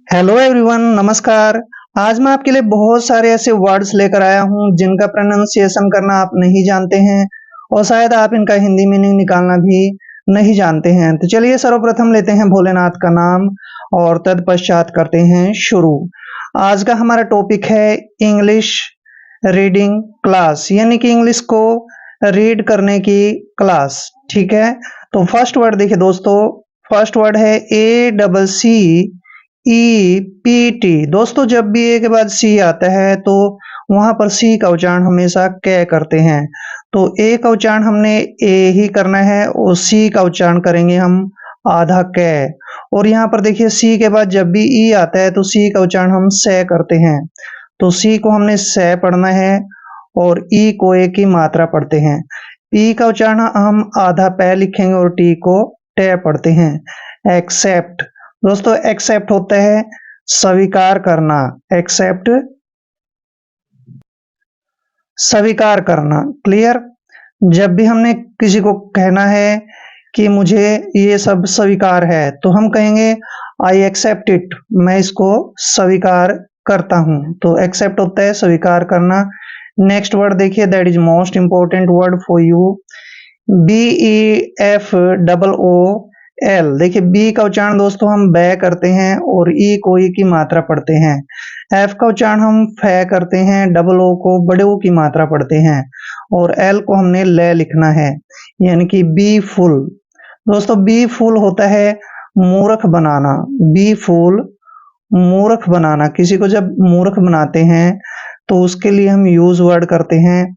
Hello everyone, नमस्कार। आज मैं आपके लिए बहुत सारे ऐसे वर्ड्स लेकर आया हूँ जिनका प्रोनाउंसिएशन करना आप नहीं जानते हैं और शायद आप इनका हिंदी मीनिंग निकालना भी नहीं जानते हैं। तो चलिए सर्वप्रथम लेते हैं भोलेनाथ का नाम और तत्पश्चात करते हैं शुरू। आज का हमारा टॉपिक है इंग्लिश रीडिंग क्लास, यानी कि इंग्लिश को रीड करने की क्लास। ठीक है, तो फर्स्ट वर्ड देखिए दोस्तों, फर्स्ट वर्ड है ACCEPT। दोस्तों जब भी ए के बाद सी आता है तो वहां पर सी का उच्चारण हमेशा कै करते हैं। तो ए का उच्चारण हमने ए ही करना है और सी का उच्चारण करेंगे हम आधा कै। और यहाँ पर देखिए सी के बाद जब भी ई आता है तो सी का उच्चारण हम सै करते हैं। तो सी को हमने सै पढ़ना है और ई को ए की मात्रा पढ़ते हैं। ई का उच्चारण हम आधा पै लिखेंगे और टी को टे पढ़ते हैं। एक्सेप्ट दोस्तों, एक्सेप्ट होता है स्वीकार करना। एक्सेप्ट स्वीकार करना, क्लियर। जब भी हमने किसी को कहना है कि मुझे ये सब स्वीकार है तो हम कहेंगे आई एक्सेप्ट इट, मैं इसको स्वीकार करता हूं। तो एक्सेप्ट होता है स्वीकार करना। नेक्स्ट वर्ड देखिए, that is most important word for you, BEFOOL। देखिए बी का उच्चारण दोस्तों हम बै करते हैं और ई को ई की मात्रा पढ़ते हैं। एफ का उच्चारण हम फै करते हैं, डबल ओ को बड़े ओ की मात्रा पढ़ते हैं और एल को हमने ले लिखना है, यानी कि बी फुल। दोस्तों बी फुल होता है मूर्ख बनाना। बी फुल मूर्ख बनाना, किसी को जब मूर्ख बनाते हैं तो उसके लिए हम यूज वर्ड करते हैं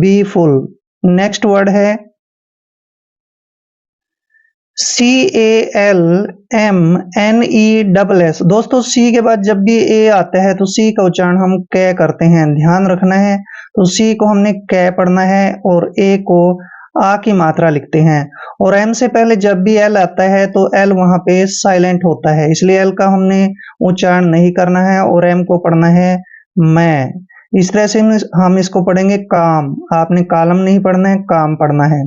बी फुल। नेक्स्ट वर्ड है CALMNESS। दोस्तों सी के बाद जब भी ए आता है तो सी का उच्चारण हम कै करते हैं, ध्यान रखना है। तो सी को हमने कै पढ़ना है और ए को आ की मात्रा लिखते हैं। और एम से पहले जब भी एल आता है तो एल वहां पे साइलेंट होता है, इसलिए एल का हमने उच्चारण नहीं करना है और एम को पढ़ना है मैं। इस तरह से हम इसको पढ़ेंगे काम। आपने कालम नहीं पढ़ना है, काम पढ़ना है।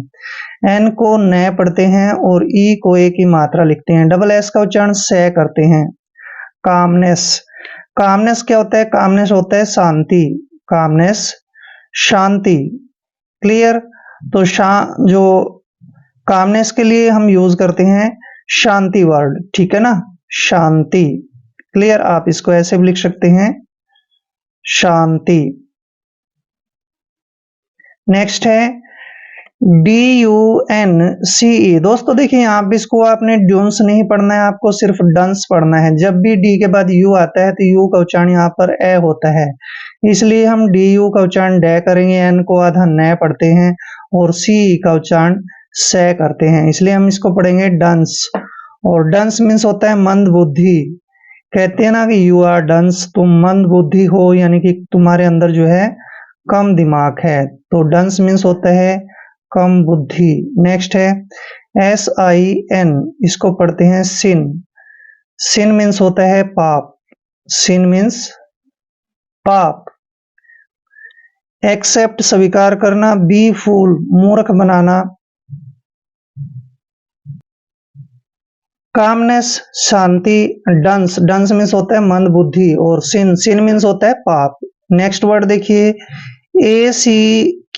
एन को न पढ़ते हैं और ई को ए की मात्रा लिखते हैं। डबल एस का उच्चारण से करते हैं। कामनेस, कामनेस क्या होता है? कामनेस होता है शांति। कामनेस शांति, क्लियर। तो जो कामनेस के लिए हम यूज करते हैं शांति वर्ड, ठीक है ना, शांति, क्लियर। आप इसको ऐसे भी लिख सकते हैं शांति। नेक्स्ट है DUNCE। दोस्तों देखिए यहाँ पे इसको आपने ड्यून्स नहीं पढ़ना है, आपको सिर्फ डंस पढ़ना है। जब भी डी के बाद यू आता है तो यू का उच्चारण यहाँ पर ए होता है, इसलिए हम DU का उच्चारण डे करेंगे, एन को आधा न पढ़ते हैं और सी का उच्चारण से करते हैं, इसलिए हम इसको पढ़ेंगे डंस। और डंस मीन्स होता है मंद बुद्धि। कहते हैं ना कि यू आर डंस, तुम मंद बुद्धि हो, यानी कि तुम्हारे अंदर जो है कम दिमाग है। तो डंस मीन्स होता है कम बुद्धि। नेक्स्ट है SIN, इसको पढ़ते हैं सिन। सिन मीन्स होता है पाप। सिन मीन्स पाप। एक्सेप्ट स्वीकार करना, बी फूल मूर्ख बनाना, कामनेस शांति, डंस, डंस मीन्स होता है मंद बुद्धि और सिन, सिन मीन्स होता है पाप। नेक्स्ट वर्ड देखिए ACQUIT।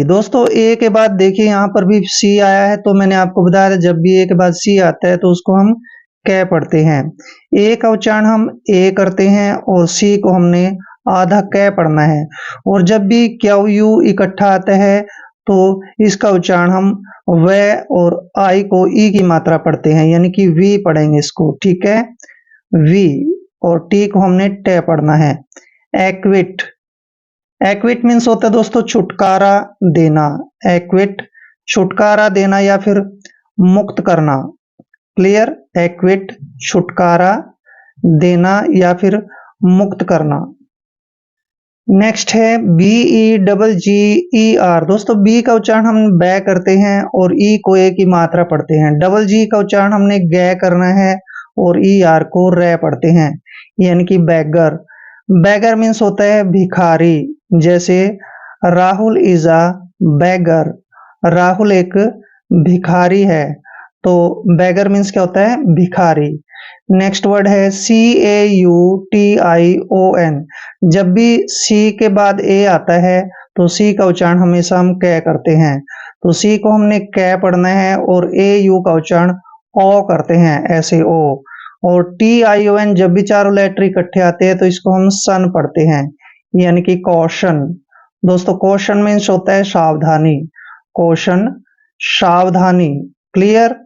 दोस्तों ए के बाद देखिए यहाँ पर भी सी आया है, तो मैंने आपको बताया था जब भी ए के बाद सी आता है तो उसको हम कै पढ़ते हैं। ए का उच्चारण हम ए करते हैं और सी को हमने आधा कै पढ़ना है। और जब भी QU इकट्ठा आता है तो इसका उच्चारण हम व और आई को ई की मात्रा पढ़ते हैं, यानी कि वी पढ़ेंगे इसको, ठीक है, वी। और टी को हमने टे पढ़ना है। एक्विट, एक्विट मीन्स होता है दोस्तों छुटकारा देना। एक्विट छुटकारा देना या फिर मुक्त करना, क्लियर। एक्विट छुटकारा देना या फिर मुक्त करना। नेक्स्ट है BEGGER। दोस्तों बी का उच्चारण हम बै करते हैं और ई को ए की मात्रा पढ़ते हैं। डबल जी का उच्चारण हमने गे करना है और ER को रे पढ़ते हैं, यानी कि बैगर। बैगर मीन्स होता है भिखारी। जैसे Rahul is a bagger, Rahul एक भिखारी है। तो बैगर मीन्स क्या होता है? भिखारी। नेक्स्ट वर्ड है CAUTION। जब भी C के बाद A आता है तो C का उच्चारण हमेशा हम कै करते हैं, तो C को हमने कै पढ़ना है और AU का उच्चारण ओ करते हैं, ऐसे ओ। और TION जब भी चारों लेटर इकट्ठे आते हैं तो इसको हम सन पढ़ते हैं, यानी कि कॉशन। दोस्तों कॉशन मीन्स होता है सावधानी, कॉशन सावधानी, क्लियर।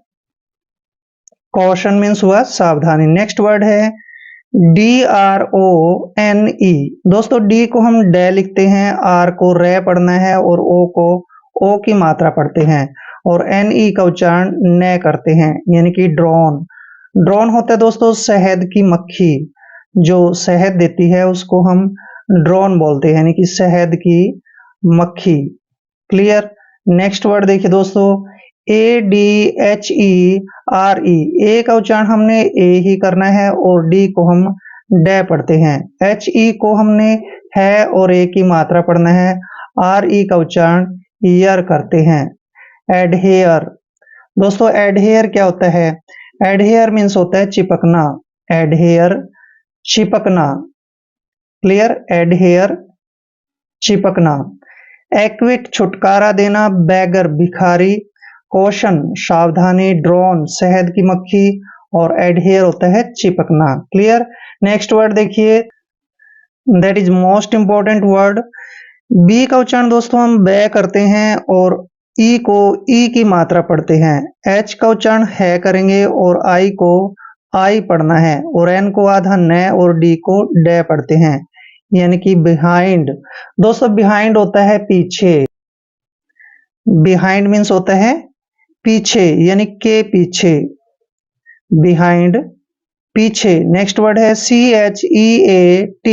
कॉशन मीन्स हुआ सावधानी। नेक्स्ट वर्ड है DRONE। दोस्तों डी को हम डे लिखते हैं, आर को रे पढ़ना है और ओ को ओ की मात्रा पढ़ते हैं और NE का उच्चारण न करते हैं, यानी कि ड्रोन। ड्रोन होता है दोस्तों शहद की मक्खी, जो शहद देती है उसको हम ड्रोन बोलते हैं, यानी कि शहद की मक्खी, क्लियर। नेक्स्ट वर्ड देखिए दोस्तों ADHERE। ए का उच्चारण हमने ए ही करना है और डी को हम डे पढ़ते हैं। HE को हमने है और ए की मात्रा पढ़ना है, RE का उच्चारण ईयर करते हैं। एडहेयर। दोस्तों एडहेयर क्या होता है? एडहेयर मीन्स होता है चिपकना, एडहेयर चिपकना, क्लियर। एडहेयर चिपकना। एक्विट छुटकारा देना, बैगर भिखारी, कॉशन सावधानी, ड्रोन शहद की मक्खी और एडहेयर होता है चिपकना, क्लियर। नेक्स्ट वर्ड देखिए, that is most important word. B का उच्चारण दोस्तों हम बै करते हैं और ई को ई की मात्रा पढ़ते हैं। एच का उच्चारण है करेंगे और आई को आई पढ़ना है और एन को आधा न और डी को डे पढ़ते हैं, यानी कि बिहाइंड। दोस्तों बिहाइंड होता है पीछे, बिहाइंड मीन्स होता है पीछे, यानी के पीछे, बिहाइंड पीछे। नेक्स्ट वर्ड है CHEAT।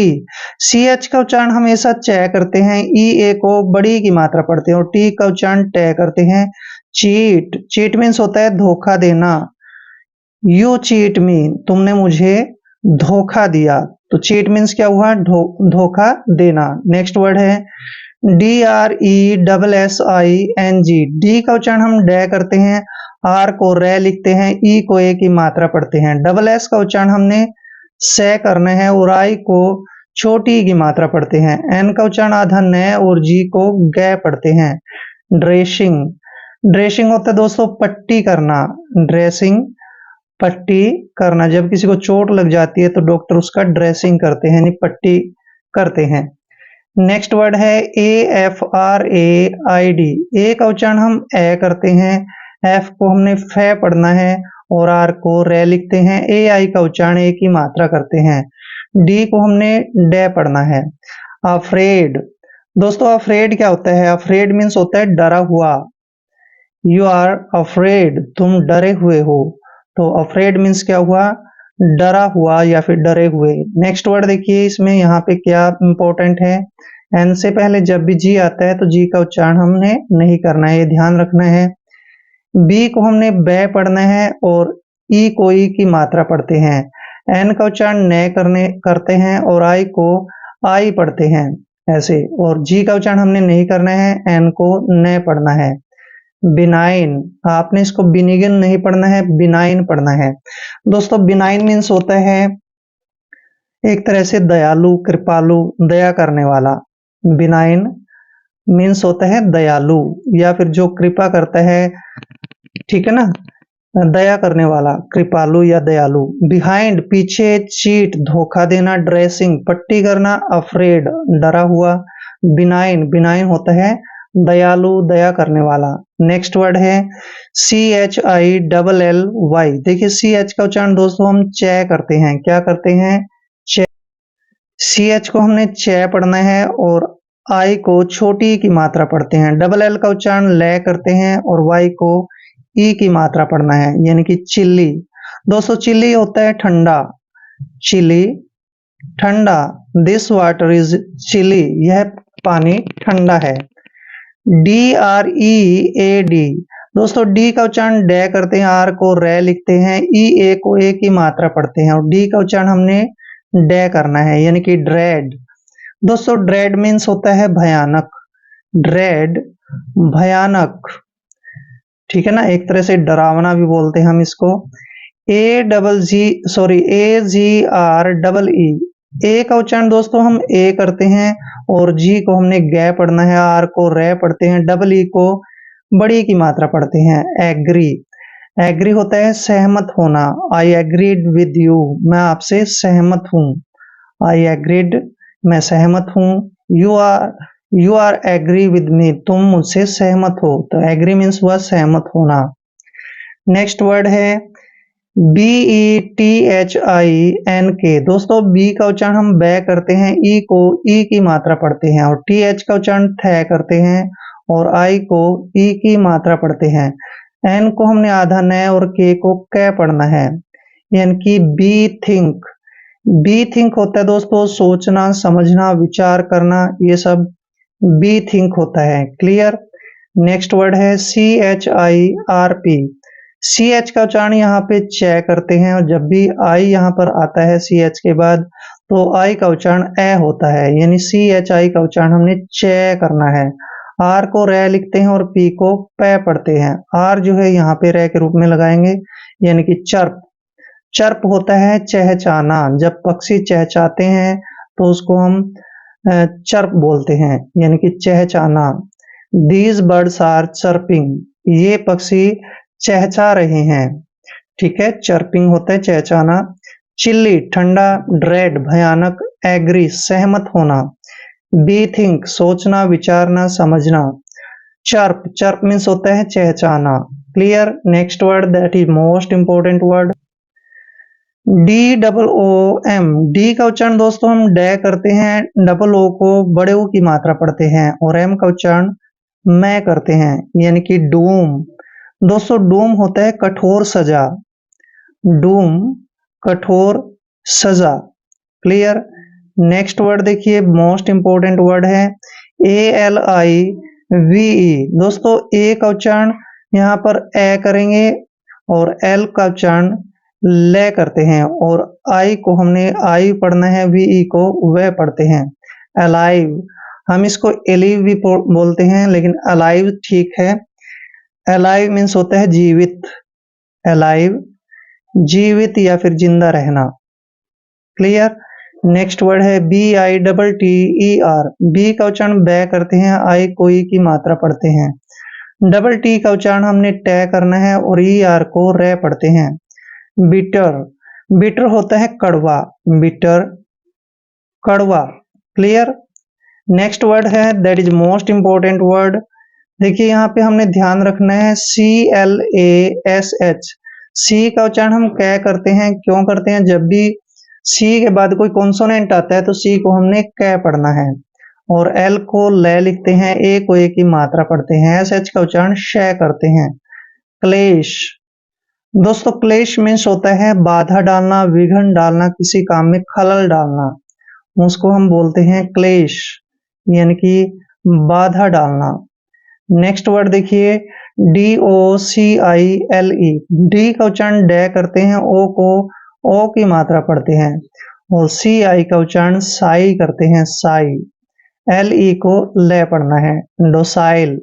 CH का उच्चारण हमेशा च करते हैं, EA को बड़ी की मात्रा पढ़ते हैं और T का उच्चारण ट करते हैं। चीट, चीट मीन्स होता है धोखा देना। यू चीट मी, तुमने मुझे धोखा दिया, तो चीट मीन्स क्या हुआ? धोखा देना। नेक्स्ट वर्ड है DRESSING। डी का उच्चारण हम डे करते हैं, आर को रे लिखते हैं, ई को ए की मात्रा पढ़ते हैं। डबल एस का उच्चारण हमने से करना है और आई को छोटी की मात्रा पढ़ते हैं। एन का उच्चारण आधा न और जी को गे पढ़ते हैं। ड्रेसिंग, ड्रेसिंग होता है दोस्तों पट्टी करना, ड्रेसिंग पट्टी करना। जब किसी को चोट लग जाती है तो डॉक्टर उसका ड्रेसिंग करते हैं, यानी पट्टी करते हैं। नेक्स्ट वर्ड है AFRAID। ए का उच्चारण हम ए करते हैं, एफ को हमने फे पढ़ना है और आर को रे लिखते हैं। AI का उच्चारण ए की मात्रा करते हैं, डी को हमने डे पढ़ना है। अफ्रेड। दोस्तों अफ्रेड क्या होता है? अफ्रेड मीन्स होता है डरा हुआ, यू आर अफ्रेड, तुम डरे हुए हो, तो अफ्रेड मीन्स क्या हुआ? डरा हुआ या फिर डरे हुए। नेक्स्ट वर्ड देखिए, इसमें यहाँ पे क्या इंपॉर्टेंट है, एन से पहले जब भी जी आता है तो जी का उच्चारण हमने नहीं करना है, ये ध्यान रखना है। बी को हमने बै पढ़ना है और ई को ई की मात्रा पढ़ते हैं। एन का उच्चारण न करते हैं और आई को आई पढ़ते हैं ऐसे, और जी का उच्चारण हमने नहीं करना है, एन को न पढ़ना है। बिनाइन, आपने इसको बिनिगन नहीं पढ़ना है, बिनाइन पढ़ना है। दोस्तों बिनाइन मीन्स होता है एक तरह से दयालु, कृपालु, दया करने वाला। बिनाइन मीन्स होता है दयालु या फिर जो कृपा करता है, ठीक है ना, दया करने वाला, कृपालु या दयालु। बिहाइंड पीछे, चीट धोखा देना, ड्रेसिंग पट्टी करना, अफ्रेड डरा हुआ। बिनाइन, बिनाइन होता है दयालु, दया करने वाला। नेक्स्ट वर्ड है CHILLY। देखिए CH का उच्चारण दोस्तों हम च करते हैं, क्या करते हैं? च। CH को हमने च पढ़ना है और I को छोटी की मात्रा पढ़ते हैं। डबल L का उच्चारण ले करते हैं और Y को ई की मात्रा पढ़ना है, यानी कि चिल्ली। दोस्तों चिल्ली होता है ठंडा, चिली ठंडा। दिस वाटर इज चिली, यह पानी ठंडा है। DREAD। दोस्तों डी का उच्चारण डे करते हैं, आर को रे लिखते हैं, ई ए को ए की मात्रा पढ़ते हैं और डी का उच्चारण हमने डे करना है, यानी कि ड्रेड। दोस्तों ड्रेड मीन्स होता है भयानक, ड्रेड भयानक, ठीक है ना, एक तरह से डरावना भी बोलते हैं हम इसको। AGR ए का उच्चारण दोस्तों हम ए करते हैं और जी को हमने गे पढ़ना है, आर को रे पढ़ते हैं, डबल ई को बड़ी की मात्रा पढ़ते हैं। एग्री, एग्री होता है सहमत होना। आई एग्रीड विद यू, मैं आपसे सहमत हूँ। आई एग्रीड, मैं सहमत हूँ। You are agree with me, तुम मुझसे सहमत हो। तो एग्री मीन्स हुआ सहमत होना। नेक्स्ट वर्ड है BETHINK। दोस्तों बी का उच्चारण हम बै करते हैं, ई को ई की मात्रा पढ़ते हैं, और TH का उच्चारण थ करते हैं और आई को ई की मात्रा पढ़ते हैं। एन को हमने आधा न और के को कै पढ़ना है, यानी कि बी थिंक। बी थिंक होता है दोस्तों सोचना, समझना, विचार करना, ये सब बी थिंक होता है। क्लियर। नेक्स्ट वर्ड है CHIRP। CH का उच्चारण यहाँ पे च करते हैं, और जब भी आई यहाँ पर आता है CH के बाद तो आई का उच्चारण ए होता है, यानी CHI का उच्चारण हमने च करना है। आर को रे लिखते हैं और पी को पै पढ़ते हैं। आर जो है यहाँ पे रे के रूप में लगाएंगे, यानी कि चर्प। चर्प होता है चहचाना, जब पक्षी चहचाते हैं तो उसको हम चर्प बोलते हैं, यानी कि चहचाना। दीज बर्ड्स आर चर्पिंग, ये पक्षी चहचा रहे हैं। ठीक है, चर्पिंग होता है चहचाना। चिल्ली ठंडा, ड्रेड भयानक, एग्री सहमत होना, बी थिंक सोचना, विचारना, समझना। चर्प, चर्प मीन्स होता है चहचाना। Clear. Next word that is most important word DOOM। D का उच्चारण दोस्तों हम डे करते हैं, डबल ओ को बड़े ओ की मात्रा पढ़ते हैं, और एम का उच्चारण मैं करते हैं, यानी कि डूम। दोस्तों डूम होता है कठोर सजा, डूम कठोर सजा। क्लियर। नेक्स्ट वर्ड देखिए मोस्ट इंपोर्टेंट वर्ड है ALIVE। दोस्तों ए का उच्चारण यहाँ पर ए करेंगे और एल का उच्चारण ले करते हैं, और आई को हमने आई पढ़ना है, VE को वह पढ़ते हैं। अलाइव, हम इसको एलिव भी बोलते हैं, लेकिन अलाइव ठीक है। अलाइव मीन्स होता है जीवित, अलाइव जीवित या फिर जिंदा रहना। क्लियर। नेक्स्ट वर्ड है BITTER। बी का उच्चारण बै करते हैं, आई को ई की मात्रा पढ़ते हैं। डबल टी का उच्चारण हमने टे करना है और ER को रे पढ़ते हैं। बिटर, बिटर होता है कड़वा, बिटर कड़वा। क्लियर। नेक्स्ट वर्ड है that is most important word. देखिए यहाँ पे हमने ध्यान रखना है CLASH। सी का उच्चारण हम कै करते हैं, क्यों करते हैं? जब भी सी के बाद कोई कॉन्सोनेंट आता है तो सी को हमने कै पढ़ना है, और एल को ले लिखते हैं, ए को ए की मात्रा पढ़ते हैं, SH का उच्चारण श करते हैं। क्लेश, दोस्तों क्लेश मीन्स होता है बाधा डालना, विघन डालना, किसी काम में खलल डालना, उसको हम बोलते हैं क्लेश, यानी कि बाधा डालना। नेक्स्ट वर्ड देखिए DOCILE। डी का उच्चारण डे करते हैं, ओ को ओ की मात्रा पढ़ते हैं, और CI का उच्चारण साई करते हैं, साई। LE को ले पढ़ना है। डोसाइल,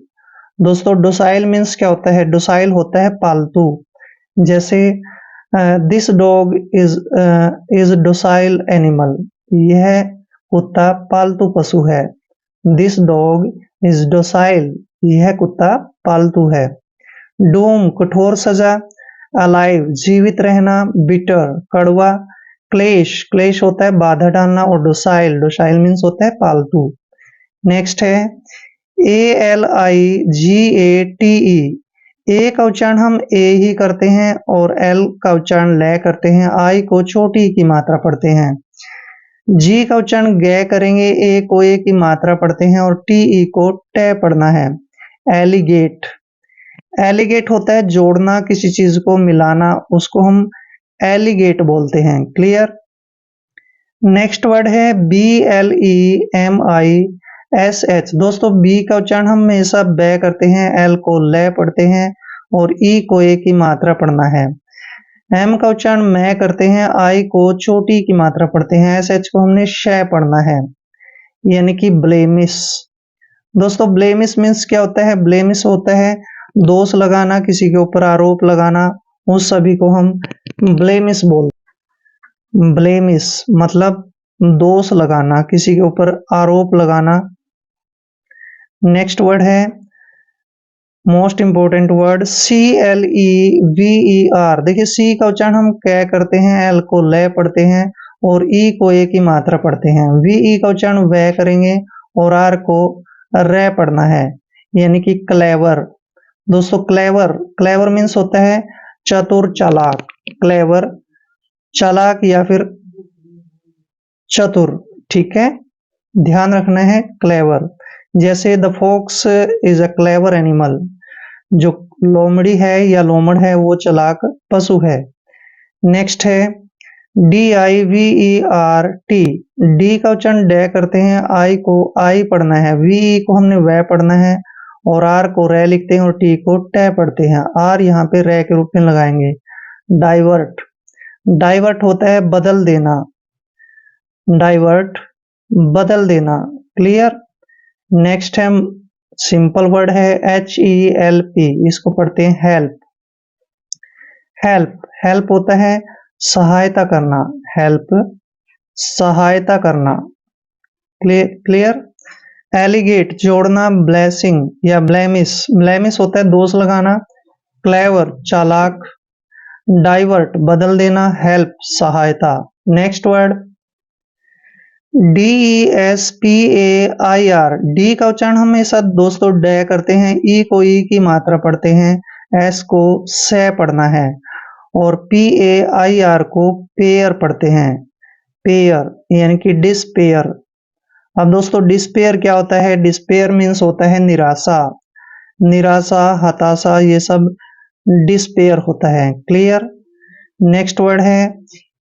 दोस्तों डोसाइल मीन्स क्या होता है? डोसाइल होता है पालतू, जैसे this dog is docile animal, यह कुत्ता पालतू पशु है। दिस डॉग इज डोसाइल, यह कुत्ता पालतू है। डूम कठोर सजा, अलाइव जीवित रहना, बिटर कड़वा, क्लेश, क्लेश होता है बाधा डालना, और डोसाइल, डोसाइल मीन्स होता है पालतू। नेक्स्ट है ALIGATE। ए का उच्चारण हम ए ही करते हैं और एल का उच्चारण ले करते हैं, आई को छोटी की मात्रा पढ़ते हैं। जी का उच्चारण गे करेंगे, ए को ए की मात्रा पढ़ते हैं, और TE को टे पढ़ना है। एलिगेट, एलिगेट होता है जोड़ना, किसी चीज को मिलाना, उसको हम एलिगेट बोलते हैं। क्लियर। नेक्स्ट वर्ड है BLEMISH। दोस्तों बी का उच्चारण हम हमेशा बै करते हैं, एल को ले पढ़ते हैं, और ई को ए की मात्रा पढ़ना है। एम का उच्चारण मैं करते हैं, आई को छोटी की मात्रा पढ़ते हैं, SH को हमने श पढ़ना है, यानी कि ब्लेमिश। दोस्तों ब्लेमिश मीन्स क्या होता है? ब्लेमिश होता है दोष लगाना, किसी के ऊपर आरोप लगाना, उस सभी को हम ब्लेमिश बोलते। ब्लेमिश मतलब दोष लगाना, किसी के ऊपर आरोप लगाना। नेक्स्ट वर्ड है मोस्ट इंपोर्टेंट वर्ड CLEVER। देखिए सी का उच्चारण हम कै करते हैं, एल को ले पढ़ते हैं और ई को ए की मात्रा पढ़ते हैं। वी का उच्चारण वह करेंगे और आर को रे पढ़ना है, यानी कि क्लेवर। दोस्तों क्लेवर, क्लेवर मीन्स होता है चतुर, चालाक। क्लेवर चालाक या फिर चतुर, ठीक है, ध्यान रखना है क्लेवर। जैसे the fox is a clever animal, जो लोमड़ी है या लोमड़ है वो चालाक पशु है। नेक्स्ट है DIVERT। डी का उच्चारण डे करते हैं, आई को आई पढ़ना है, वी को हमने वह पढ़ना है और आर को रे लिखते हैं और टी को टे पढ़ते हैं। आर यहाँ पे रे के रूप में लगाएंगे। डाइवर्ट, डाइवर्ट होता है बदल देना। डाइवर्ट बदल देना, क्लियर। नेक्स्ट है सिंपल वर्ड है HELP, इसको पढ़ते हैं हेल्प। हेल्प, हेल्प होता है सहायता करना। हेल्प सहायता करना, क्लियर। एलिगेट जोड़ना, ब्लेसिंग या ब्लेमिश, ब्लेमिश होता है दोष लगाना। क्लेवर चालाक, डाइवर्ट बदल देना, हेल्प सहायता। Next word DESPAIR। डी का उच्चारण हमेशा दोस्तों डे करते हैं, ई को ई की मात्रा पढ़ते हैं, एस को से पढ़ना है और PAIR को पेयर पढ़ते हैं। पेयर यानी कि डिस्पेयर। अब दोस्तों डिस्पेयर क्या होता है? डिस्पेयर मीन्स होता है निराशा, निराशा, हताशा, ये सब डिस्पेयर होता है, क्लियर। नेक्स्ट वर्ड है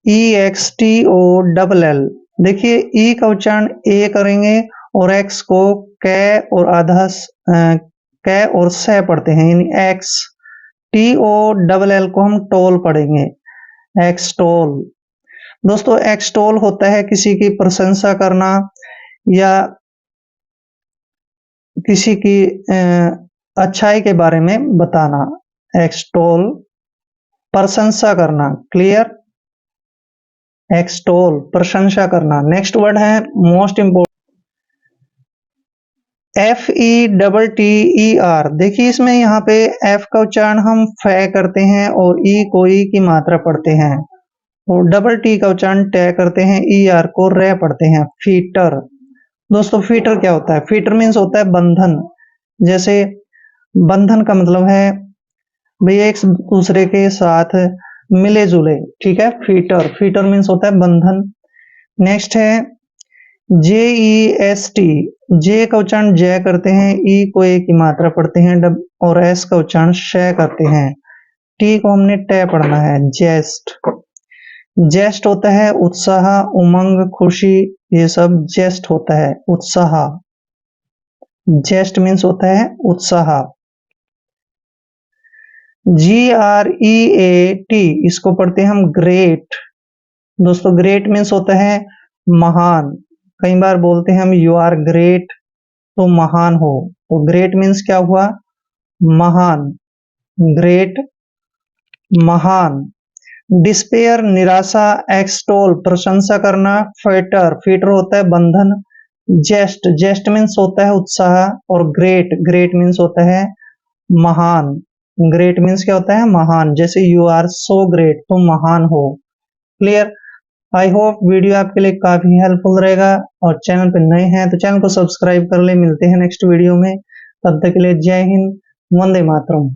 EXTOLL। देखिए ई का उच्चारण ए करेंगे और एक्स को कै और आधा कै और से पढ़ते हैं, यानी एक्स। TOLL को हम टोल पढ़ेंगे, एक्सटोल। दोस्तों एक्सटोल होता है किसी की प्रशंसा करना या किसी की अच्छाई के बारे में बताना। एक्सटोल प्रशंसा करना, क्लियर। एक्सटोल प्रशंसा करना। नेक्स्ट वर्ड है मोस्ट इंपोर्टेंट FETTER। देखिए इसमें यहाँ पे एफ का उच्चारण हम फे करते हैं और ई को ई की मात्रा पढ़ते हैं और डबल टी का उच्चारण टे करते हैं, ER को रे पढ़ते हैं। फीटर। दोस्तों फीटर क्या होता है? फीटर मीन्स होता है बंधन। जैसे बंधन का मतलब है भैया एक दूसरे के साथ मिले जुले, ठीक है। फीटर, फीटर मीन्स होता है बंधन। नेक्स्ट है JEST। जे का उच्चारण जय करते हैं, ई को ए की मात्रा पढ़ते हैं और एस का उच्चारण शय करते हैं, टी को हमने टे पढ़ना है। जेस्ट, जेस्ट होता है उत्साह, उमंग, खुशी, ये सब जेस्ट होता है। उत्साह, जेस्ट मीन्स होता है उत्साह। GREAT, इसको पढ़ते हैं हम ग्रेट। दोस्तों ग्रेट मीन्स होता है महान। कई बार बोलते हैं हम यू आर ग्रेट, तो महान हो, तो ग्रेट मीन्स क्या हुआ? महान। ग्रेट महान। डिस्पेयर निराशा, एक्सटोल प्रशंसा करना, फेटर, फीटर होता है बंधन। जेस्ट, जेस्ट मीन्स होता है उत्साह और ग्रेट, ग्रेट मीन्स होता है महान। ग्रेट मीन्स क्या होता है? महान। जैसे यू आर सो ग्रेट, तुम महान हो, क्लियर। आई होप वीडियो आपके लिए काफी हेल्पफुल रहेगा और चैनल पर नए हैं तो चैनल को सब्सक्राइब कर ले। मिलते हैं नेक्स्ट वीडियो में, तब तक के लिए जय हिंद, वंदे मातरम।